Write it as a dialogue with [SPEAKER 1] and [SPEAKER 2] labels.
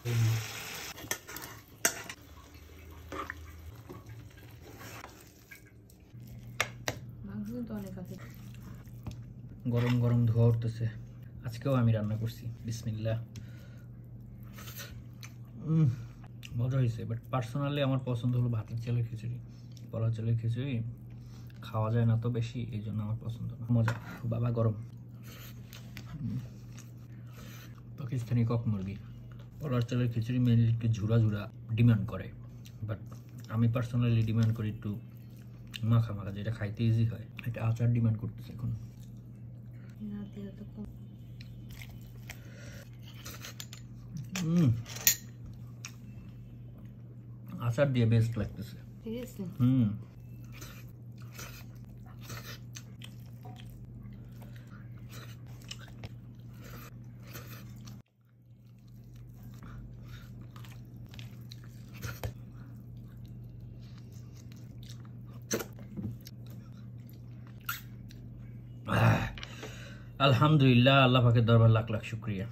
[SPEAKER 1] গরম গরম ধোয়া উঠতেছে। আজকেও আমি রান্না করছি, বিসমিল্লাহ। মজা হয়েছে, বাট পার্সোনালি আমার পছন্দ হলো ভাতের চালের খিচুড়ি। পলার চালের খিচুড়ি খাওয়া যায় না তো বেশি, এই জন্য আমার পছন্দ না। মজা বাবা, গরম। পাকিস্তানি কক মুরগি। পলার চালের খিচুড়ি মেনলি একটু ঝুরা ঝুরা ডিমান্ড করে, বাট আমি পার্সোনালি ডিমান্ড করি একটু মাখা মাখা, যেটা খাইতে ইজি হয়। এটা আচার ডিমান্ড করতেছে এখন। আচার দিয়ে বেস্ট লাগতেছে। আলহামদুলিল্লাহ, আল্লাহ পাকের দরবার লাখ লাখ শুকরিয়া।